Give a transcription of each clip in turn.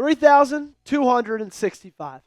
3,265.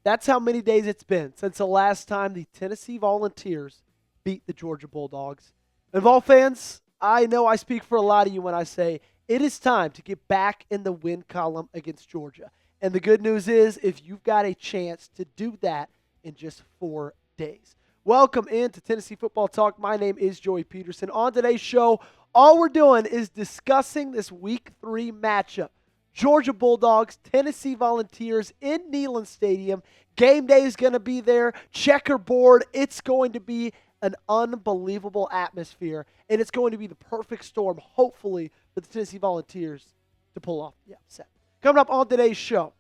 That's how many days it's been since the last time the Tennessee Volunteers beat the Georgia Bulldogs. And Vol fans, I know I speak for a lot of you when I say it is time to get back in the win column against Georgia. And the good news is, if you've got a chance to do that in just 4 days. Welcome into Tennessee Football Talk. My name is Joey Peterson. On today's show, all we're doing is discussing this Week 3 matchup. Georgia Bulldogs, Tennessee Volunteers in Neyland Stadium. Game day is going to be there. Checkerboard. It's going to be an unbelievable atmosphere, and it's going to be the perfect storm, hopefully, for the Tennessee Volunteers to pull off the upset. Coming up on today's show,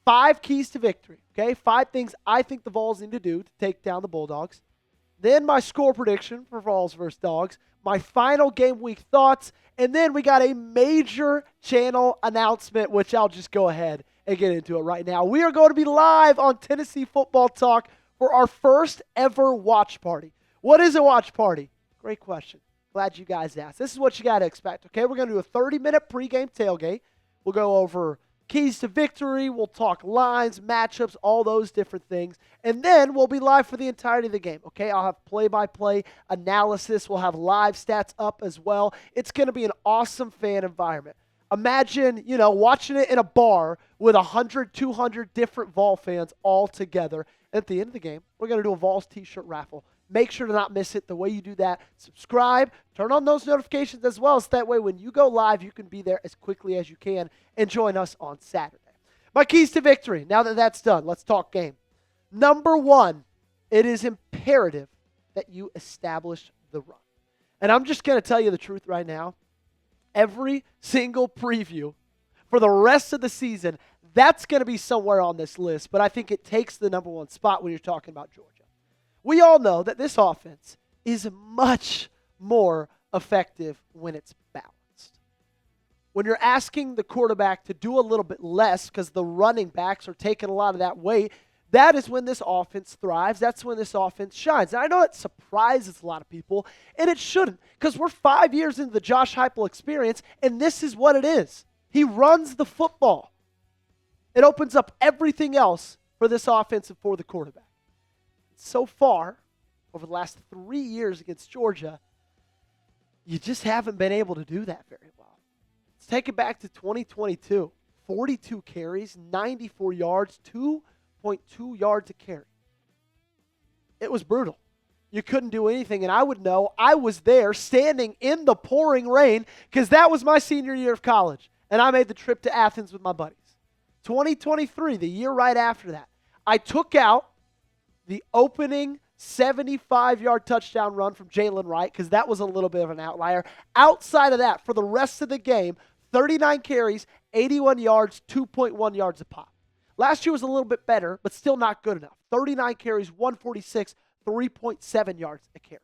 5 keys to victory, okay? 5 things I think the Vols need to do to take down the Bulldogs. Then my score prediction for Vols versus Dogs, my final game week thoughts, and then we got a major channel announcement, which I'll just go ahead and get into it right now. We are going to be live on Tennessee Football Talk for our first ever watch party. What is a watch party? Great question. Glad you guys asked. This is what you got to expect, okay? We're going to do a 30-minute pregame tailgate. We'll go over keys to victory. We'll talk lines, matchups, all those different things. And then we'll be live for the entirety of the game, okay? I'll have play-by-play analysis. We'll have live stats up as well. It's going to be an awesome fan environment. Imagine, watching it in a bar with 100, 200 different Vol fans all together. At the end of the game, we're going to do a Vols t-shirt raffle. Make sure to not miss it. The way you do that, subscribe, turn on those notifications as well, so that way when you go live, you can be there as quickly as you can and join us on Saturday. My keys to victory. Now that that's done, let's talk game. Number 1, it is imperative that you establish the run. And I'm just going to tell you the truth right now. Every single preview for the rest of the season, that's going to be somewhere on this list, but I think it takes the number 1 spot when you're talking about Georgia. We all know that this offense is much more effective when it's balanced. When you're asking the quarterback to do a little bit less because the running backs are taking a lot of that weight, that is when this offense thrives. That's when this offense shines. And I know it surprises a lot of people, and it shouldn't, because we're 5 years into the Josh Heupel experience, and this is what it is. He runs the football. It opens up everything else for this offense and for the quarterback. So far, over the last 3 years against Georgia, you just haven't been able to do that very well. Let's take it back to 2022. 42 carries, 94 yards, 2.2 yards a carry. It was brutal. You couldn't do anything, and I would know. I was there standing in the pouring rain because that was my senior year of college, and I made the trip to Athens with my buddies. 2023, the year right after that, I took out the opening 75-yard touchdown run from Jalen Wright, because that was a little bit of an outlier. Outside of that, for the rest of the game, 39 carries, 81 yards, 2.1 yards a pop. Last year was a little bit better, but still not good enough. 39 carries, 146, 3.7 yards a carry.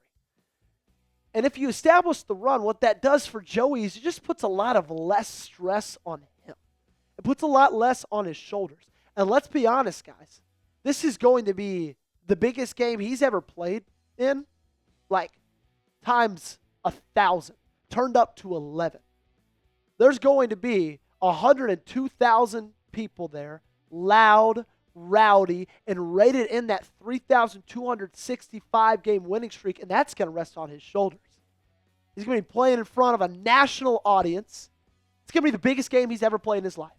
And if you establish the run, what that does for Joey is it just puts a lot of less stress on him. It puts a lot less on his shoulders. And let's be honest, guys, this is going to be the biggest game he's ever played in, like times 1,000, turned up to 11. There's going to be 102,000 people there, loud, rowdy, and rated in that 3,265 game winning streak, and that's going to rest on his shoulders. He's going to be playing in front of a national audience. It's going to be the biggest game he's ever played in his life.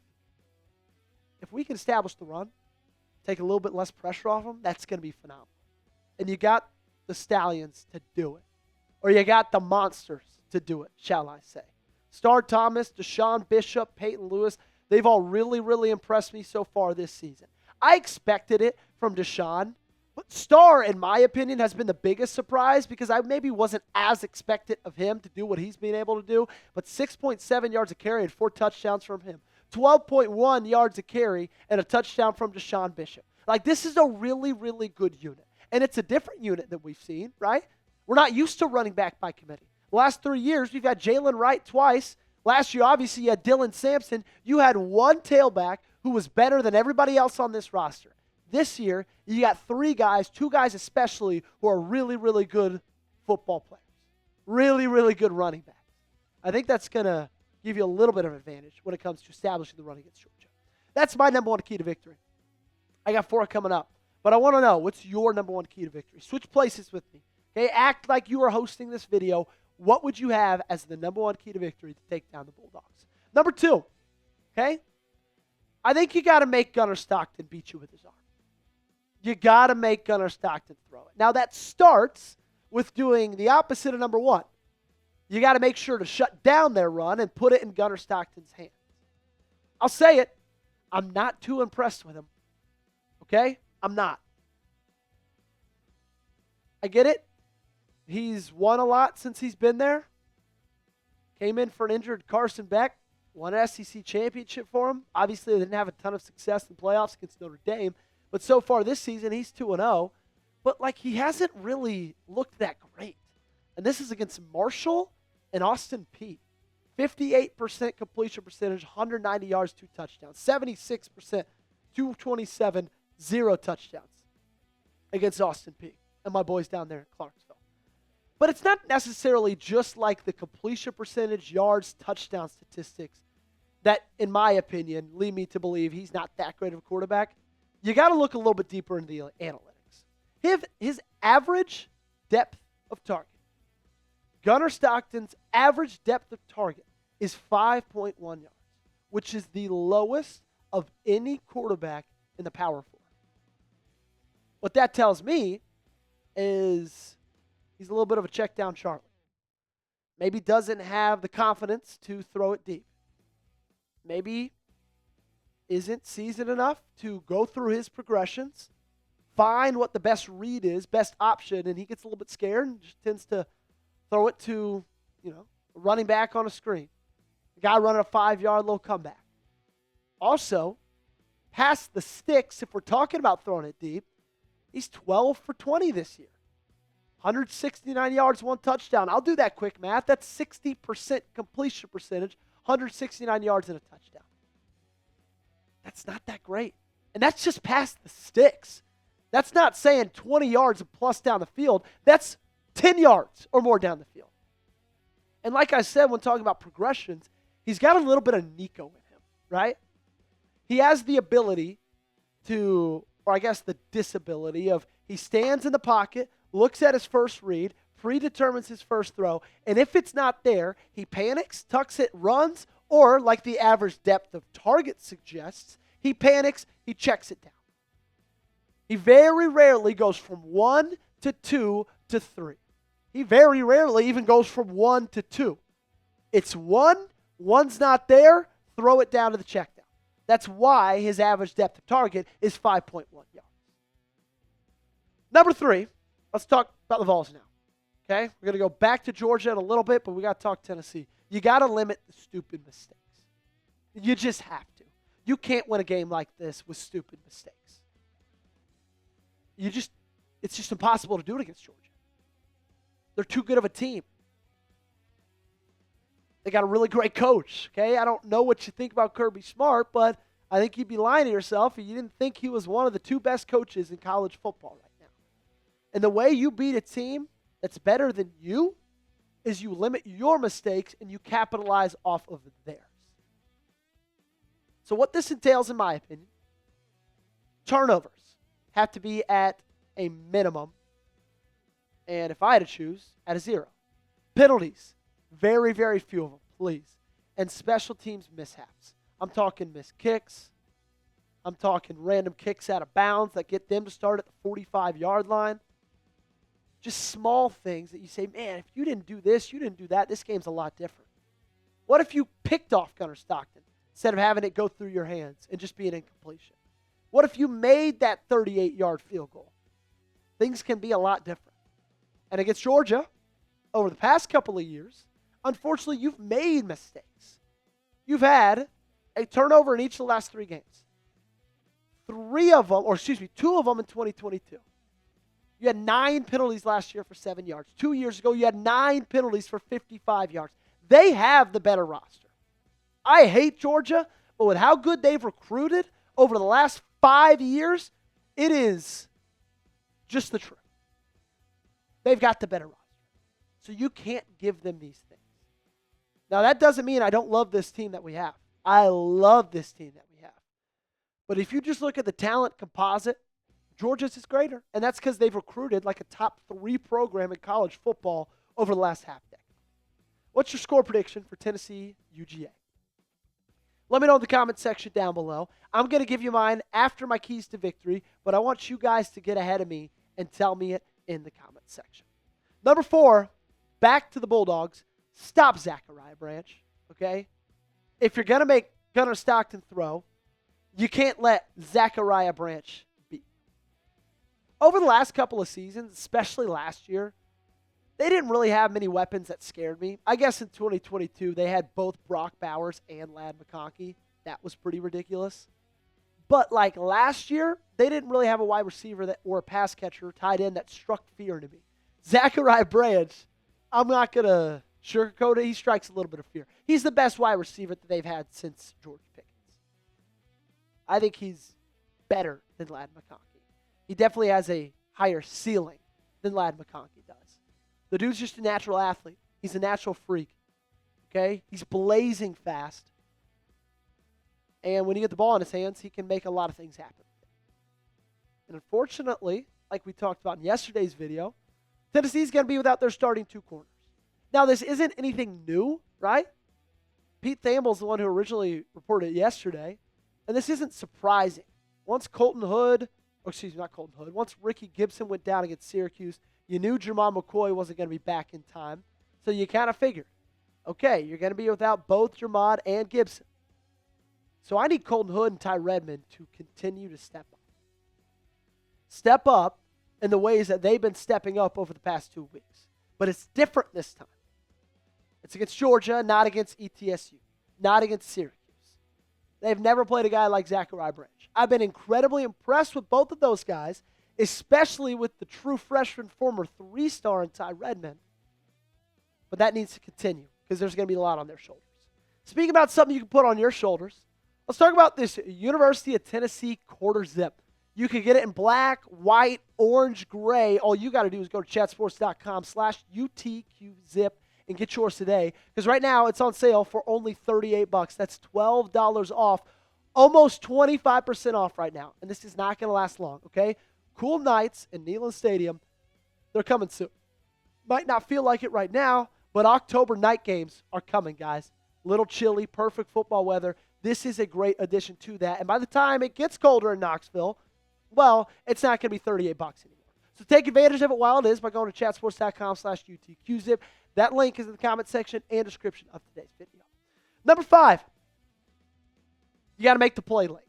If we can establish the run, take a little bit less pressure off him, that's going to be phenomenal. And you got the Stallions to do it. Or you got the Monsters to do it, shall I say. Star Thomas, DeSean Bishop, Peyton Lewis, they've all really, really impressed me so far this season. I expected it from DeSean, but Star, in my opinion, has been the biggest surprise because I maybe wasn't as expected of him to do what he's been able to do, but 6.7 yards a carry and 4 touchdowns from him. 12.1 yards a carry and a touchdown from DeSean Bishop. Like, this is a really, really good unit. And it's a different unit that we've seen, right? We're not used to running back by committee. The last 3 years, we've had Jalen Wright twice. Last year, obviously, you had Dylan Sampson. You had one tailback who was better than everybody else on this roster. This year, you got 3 guys, 2 guys especially, who are really, really good football players. Really, really good running backs. I think that's going to give you a little bit of advantage when it comes to establishing the run against Georgia. That's my number one key to victory. I got 4 coming up. But I want to know, what's your number one key to victory? Switch places with me. Okay, act like you are hosting this video. What would you have as the number one key to victory to take down the Bulldogs? Number 2, okay? I think you got to make Gunner Stockton beat you with his arm. You got to make Gunner Stockton throw it. Now, that starts with doing the opposite of number 1. You got to make sure to shut down their run and put it in Gunner Stockton's hands. I'll say it. I'm not too impressed with him. Okay? I'm not. I get it. He's won a lot since he's been there. Came in for an injured Carson Beck. Won an SEC championship for him. Obviously, they didn't have a ton of success in playoffs against Notre Dame. But so far this season, he's 2-0. But, he hasn't really looked that great. And this is against Marshall and Austin Peay. 58% completion percentage, 190 yards, 2 touchdowns. 76%, 227, 0 touchdowns against Austin Peay and my boys down there in Clarksville. But it's not necessarily just like the completion percentage, yards, touchdown statistics that, in my opinion, lead me to believe he's not that great of a quarterback. You got to look a little bit deeper into the analytics. His average depth of target, Gunner Stockton's average depth of target is 5.1 yards, which is the lowest of any quarterback in the Power 4. What that tells me is he's a little bit of a check down Charlie. Maybe doesn't have the confidence to throw it deep. Maybe isn't seasoned enough to go through his progressions, find what the best read is, best option, and he gets a little bit scared and just tends to throw it to, a running back on a screen. A guy running a 5-yard little comeback. Also, past the sticks, if we're talking about throwing it deep, he's 12 for 20 this year. 169 yards, 1 touchdown. I'll do that quick math. That's 60% completion percentage, 169 yards and a touchdown. That's not that great. And that's just past the sticks. That's not saying 20 yards plus down the field. That's 10 yards or more down the field. And like I said, when talking about progressions, he's got a little bit of Nico in him, right? He has the ability to, or I guess the disability of, he stands in the pocket, looks at his first read, predetermines his first throw, and if it's not there, he panics, tucks it, runs, or like the average depth of target suggests, he panics, he checks it down. He very rarely goes from 1 to 2 to 3. He very rarely even goes from 1 to 2. It's 1, 1's not there, throw it down to the check down. That's why his average depth of target is 5.1 yards. Number 3, let's talk about the Vols now. Okay? We're going to go back to Georgia in a little bit, but we got to talk Tennessee. You got to limit the stupid mistakes. You just have to. You can't win a game like this with stupid mistakes. It's just impossible to do it against Georgia. They're too good of a team. They got a really great coach, okay? I don't know what you think about Kirby Smart, but I think you'd be lying to yourself if you didn't think he was one of the 2 best coaches in college football right now. And the way you beat a team that's better than you is you limit your mistakes and you capitalize off of theirs. So what this entails, in my opinion, turnovers have to be at a minimum, and if I had to choose, at a 0. Penalties, very, very few of them, please. And special teams mishaps. I'm talking missed kicks. I'm talking random kicks out of bounds that get them to start at the 45-yard line. Just small things that you say, man, if you didn't do this, you didn't do that, this game's a lot different. What if you picked off Gunner Stockton instead of having it go through your hands and just be an incompletion? What if you made that 38-yard field goal? Things can be a lot different. And against Georgia, over the past couple of years, unfortunately, you've made mistakes. You've had a turnover in each of the last 3 games. 2 of them in 2022. You had 9 penalties last year for 7 yards. 2 years ago, you had 9 penalties for 55 yards. They have the better roster. I hate Georgia, but with how good they've recruited over the last 5 years, it is just the truth. They've got the better roster. So you can't give them these things. Now, that doesn't mean I don't love this team that we have. I love this team that we have. But if you just look at the talent composite, Georgia's is greater. And that's because they've recruited like a top 3 program in college football over the last half decade. What's your score prediction for Tennessee UGA? Let me know in the comment section down below. I'm going to give you mine after my keys to victory, but I want you guys to get ahead of me and tell me it in the comment section. Number 4, back to the Bulldogs. Stop Zachariah Branch, okay? If you're going to make Gunner Stockton throw, you can't let Zachariah Branch beat. Over the last couple of seasons, especially last year, they didn't really have many weapons that scared me. I guess in 2022, they had both Brock Bowers and Ladd McConkey. That was pretty ridiculous. But like last year, they didn't really have a wide receiver that or a pass catcher tied in that struck fear into me. Zachariah Branch, I'm not going to sugarcoat it. He strikes a little bit of fear. He's the best wide receiver that they've had since George Pickens. I think he's better than Ladd McConkey. He definitely has a higher ceiling than Ladd McConkey does. The dude's just a natural athlete. He's a natural freak. Okay? He's blazing fast. And when you get the ball in his hands, he can make a lot of things happen. And unfortunately, like we talked about in yesterday's video, Tennessee's going to be without their starting 2 corners. Now, this isn't anything new, right? Pete Thamble's the one who originally reported it yesterday. And this isn't surprising. Once once Ricky Gibson went down against Syracuse, you knew Jermon McCoy wasn't going to be back in time. So you kind of figured, okay, you're going to be without both Jermon and Gibson. So I need Colton Hood and Ty Redmond to continue to step up. Step up in the ways that they've been stepping up over the past 2 weeks. But it's different this time. It's against Georgia, not against ETSU, not against Syracuse. They've never played a guy like Zachariah Branch. I've been incredibly impressed with both of those guys, especially with the true freshman former 3-star in Ty Redmond. But that needs to continue because there's going to be a lot on their shoulders. Speaking about something you can put on your shoulders, let's talk about this University of Tennessee quarter zip. You can get it in black, white, orange, gray. All you got to do is go to chatsports.com/UTQZip and get yours today. Because right now it's on sale for only $38. That's $12 off. Almost 25% off right now. And this is not going to last long, okay? Cool nights in Neyland Stadium. They're coming soon. Might not feel like it right now, but October night games are coming, guys. Little chilly, perfect football weather. This is a great addition to that. And by the time it gets colder in Knoxville, well, it's not going to be $38 anymore. So take advantage of it while it is by going to chatsports.com/UTQZip. That link is in the comment section and description of today's video. Number 5, you got to make the play late.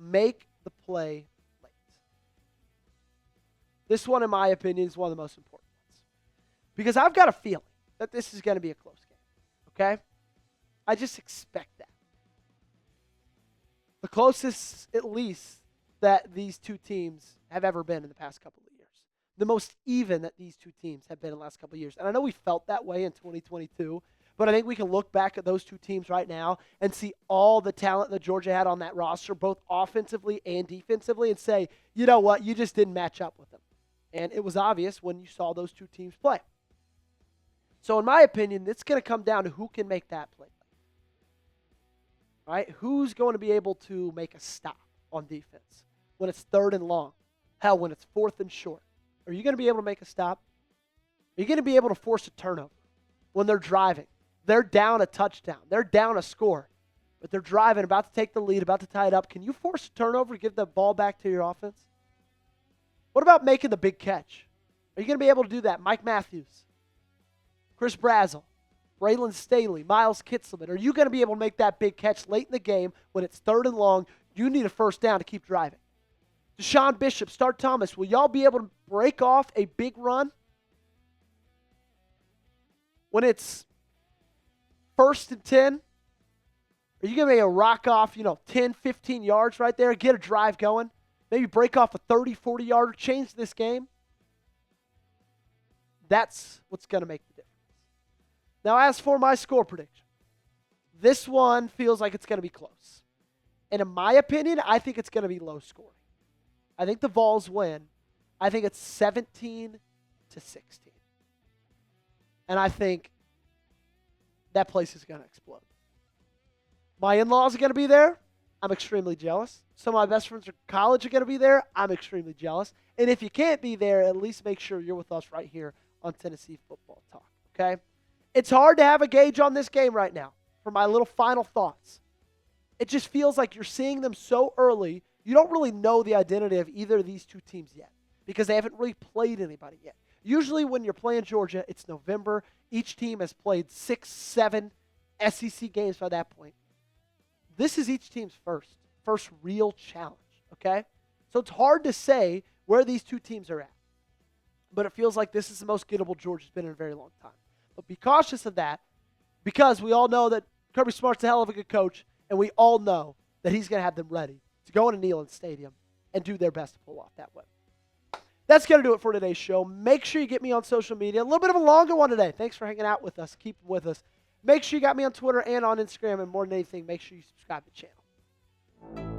Make the play late. This one, in my opinion, is one of the most important ones. Because I've got a feeling that this is going to be a close game. Okay? I just expect that. The closest, at least, that these two teams have ever been in the past couple of years. The most even that these two teams have been in the last couple of years. And I know we felt that way in 2022, but I think we can look back at those two teams right now and see all the talent that Georgia had on that roster, both offensively and defensively, and say, you know what, you just didn't match up with them. And it was obvious when you saw those two teams play. So in my opinion, it's going to come down to who can make that play. Right? Who's going to be able to make a stop on defense when it's 3rd and long? Hell, when it's 4th and short. Are you going to be able to make a stop? Are you going to be able to force a turnover when they're driving? They're down a touchdown. They're down a score. But they're driving, about to take the lead, about to tie it up. Can you force a turnover to give the ball back to your offense? What about making the big catch? Are you going to be able to do that? Mike Matthews, Chris Brazzell, Braylon Staley, Miles Kitselman. Are you going to be able to make that big catch late in the game when it's 3rd and long? You need a first down to keep driving. DeSean Bishop, Start Thomas, will y'all be able to break off a big run when it's 1st and 10? Are you going to be able to rock off, 10, 15 yards right there, get a drive going, maybe break off a 30, 40-yarder, change this game? That's what's going to make the difference. Now, as for my score prediction, this one feels like it's going to be close. And in my opinion, I think it's going to be low scoring. I think the Vols win. I think it's 17-16. And I think that place is going to explode. My in-laws are going to be there. I'm extremely jealous. Some of my best friends from college are going to be there. I'm extremely jealous. And if you can't be there, at least make sure you're with us right here on Tennessee Football Talk, okay? It's hard to have a gauge on this game right now for my little final thoughts. It just feels like you're seeing them so early, you don't really know the identity of either of these two teams yet because they haven't really played anybody yet. Usually when you're playing Georgia, it's November. Each team has played 6, 7 SEC games by that point. This is each team's first real challenge, okay? So it's hard to say where these two teams are at. But it feels like this is the most gettable Georgia's been in a very long time. But be cautious of that because we all know that Kirby Smart's a hell of a good coach, and we all know that he's going to have them ready to go into Neyland Stadium and do their best to pull off that win. That's going to do it for today's show. Make sure you get me on social media. A little bit of a longer one today. Thanks for hanging out with us. Keep with us. Make sure you got me on Twitter and on Instagram, and more than anything, make sure you subscribe to the channel.